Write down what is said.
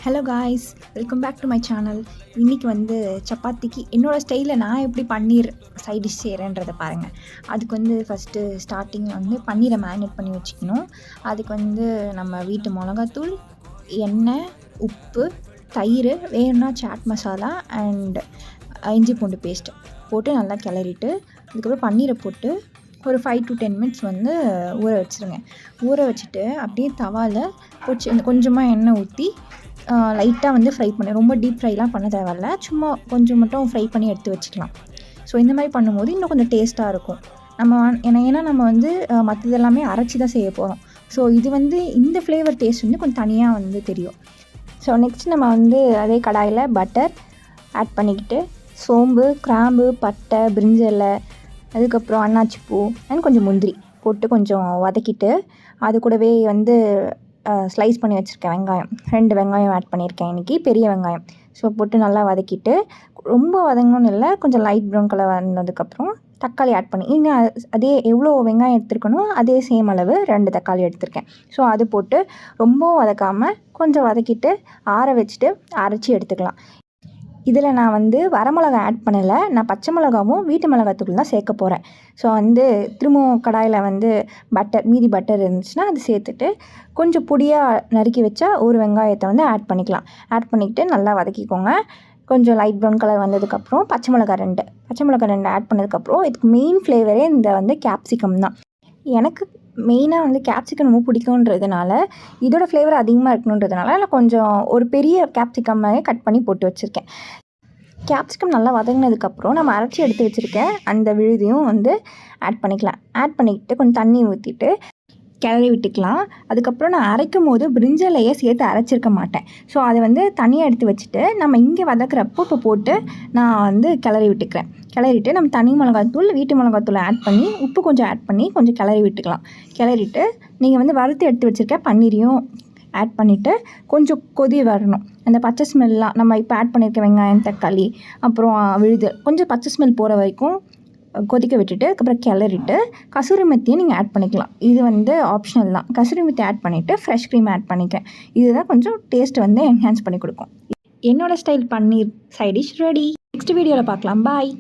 Hello guys, welcome back to my channel. இன்றைக்கி வந்து சப்பாத்திக்கு என்னோடய ஸ்டைலில் நான் எப்படி பன்னீர் சைட் டிஷ் செய்கிறேன்றதை பாருங்கள். அதுக்கு வந்து ஃபஸ்ட்டு ஸ்டார்டிங்கில் வந்து பன்னீரை மேரினேட் பண்ணி வச்சுக்கணும். அதுக்கு வந்து நம்ம வீட்டு மிளகாத்தூள், எண்ணெய், உப்பு, தயிர், வேணும்னா சாட் மசாலா அண்ட் இஞ்சி பூண்டு பேஸ்ட் போட்டு நல்லா கிளறிட்டு அதுக்கப்புறம் பன்னீரை போட்டு ஒரு 5 to 10 மினிட்ஸ் வந்து ஊற வச்சுருங்க. ஊற வச்சுட்டு அப்படியே தவாவில் கொஞ்சமாக எண்ணெய் ஊற்றி லைட்டாக வந்து ஃப்ரை பண்ணி, ரொம்ப டீப் ஃப்ரைலாம் பண்ண தேவையில்ல, சும்மா கொஞ்சம் மட்டும் ஃப்ரை பண்ணி எடுத்து வச்சுக்கலாம். ஸோ இந்த மாதிரி பண்ணும்போது இன்னும் கொஞ்சம் டேஸ்ட்டாக இருக்கும். ஏன்னா நம்ம வந்து மற்றது எல்லாமே அரைச்சி தான் செய்ய போகிறோம். ஸோ இது வந்து இந்த ஃப்ளேவர் டேஸ்ட் வந்து கொஞ்சம் தனியாக வந்து தெரியும். ஸோ நெக்ஸ்ட் நம்ம வந்து அதே கடாயில் பட்டர் ஆட் பண்ணிக்கிட்டு சோம்பு, கிராம்பு, பட்டை, பிரிஞ்சி இலை, அதுக்கப்புறம் அன்னாச்சி பூ அண்ட் கொஞ்சம் முந்திரி போட்டு கொஞ்சம் வதக்கிட்டு அது கூடவே வந்து ஸ்லைஸ் பண்ணி வச்சுருக்கேன் வெங்காயம், 2 வெங்காயம் ஆட் பண்ணியிருக்கேன் இன்றைக்கி, பெரிய வெங்காயம். ஸோ போட்டு நல்லா வதக்கிட்டு, ரொம்ப வதங்கணும்னு இல்லை, கொஞ்சம் லைட் ப்ரௌன் கலர் வந்ததுக்கப்புறம் தக்காளி ஆட் பண்ணி, அதே எவ்வளோ வெங்காயம் எடுத்துருக்கணும் அதே சேம் அளவு 2 தக்காளி எடுத்திருக்கேன். ஸோ அது போட்டு ரொம்பவும் வதக்காமல் கொஞ்சம் வதக்கிட்டு ஆற வச்சுட்டு அரைச்சி எடுத்துக்கலாம். இதில் நான் வந்து வரமிளகா ஆட் பண்ணலை, நான் பச்சை மிளகாவும் வீட்டு மிளகாத்தூள் தான் சேர்க்க போகிறேன். ஸோ வந்து திரும்பவும் கடாயில் வந்து மீதி பட்டர் இருந்துச்சுன்னா அது சேர்த்துட்டு கொஞ்சம் பொடியாக நறுக்கி வச்சா ஒரு வெங்காயத்தை வந்து ஆட் பண்ணிக்கலாம். ஆட் பண்ணிக்கிட்டு நல்லா வதக்கிக்கோங்க. கொஞ்சம் லைட் ப்ரௌன் கலர் வந்ததுக்கப்புறம் பச்சை மிளகா 2 ஆட் பண்ணதுக்கப்புறம் இதுக்கு மெயின் ஃப்ளேவரே இந்த வந்து கேப்சிகம் தான். எனக்கு மெயினாக வந்து கேப்சிகம் ரொம்ப பிடிக்குன்றதுனால, இதோட ஃப்ளேவர் அதிகமாக இருக்கணுன்றதுனால நான் கொஞ்சம் ஒரு பெரிய கேப்சிகம்மாவே கட் பண்ணி போட்டு வச்சுருக்கேன். கேப்சிகம் நல்லா வதங்கினதுக்கப்புறம் நம்ம அரைச்சி எடுத்து வச்சுருக்கேன் அந்த விழுதையும் வந்து ஆட் பண்ணிக்கலாம். ஆட் பண்ணிக்கிட்டு கொஞ்சம் தண்ணி ஊற்றிட்டு கிளறி விட்டுக்கலாம். அதுக்கப்புறம் நான் அரைக்கும் போது பிரிஞ்சலையே சேர்த்து அரைச்சிருக்க மாட்டேன். ஸோ அதை வந்து தனியாக எடுத்து வச்சுட்டு நம்ம இங்கே வதக்கிறப்போ இப்போ போட்டு நான் வந்து கிளறி விட்டுக்கிறேன். கிளறிட்டு நம்ம தனி மிளகாத்தூள், வீட்டு மிளகாத்தூள் ஆட் பண்ணி உப்பு கொஞ்சம் ஆட் பண்ணி கொஞ்சம் கிளறி விட்டுக்கலாம். கிளறிட்டு நீங்கள் வந்து வறுத்து எடுத்து வச்சுருக்க பன்னீரையும் ஆட் பண்ணிவிட்டு கொஞ்சம் கொதி வரணும். அந்த பச்சை ஸ்மெல்லாம் நம்ம இப்போ ஆட் பண்ணியிருக்க வெங்காயம், தக்காளி, அப்புறம் விழுது கொஞ்சம் பச்சை ஸ்மெல் போகிற வரைக்கும் கொதிக்க விட்டுட்டு அதுக்கப்புறம் கிளறிட்டு கசூரி மெத்தியை நீங்கள் ஆட் பண்ணிக்கலாம். இது வந்து ஆப்ஷனல் தான். கசூரி மெத்தி ஆட் பண்ணிவிட்டு ஃப்ரெஷ் க்ரீம் ஆட் பண்ணிக்கிறேன். இதுதான் கொஞ்சம் டேஸ்ட் வந்து என்ஹான்ஸ் பண்ணி கொடுக்கும். என்னோடய ஸ்டைல் பன்னீர் சைட் டிஷ் ரெடி. நெக்ஸ்ட் வீடியோவில் பார்க்கலாம். பாய்.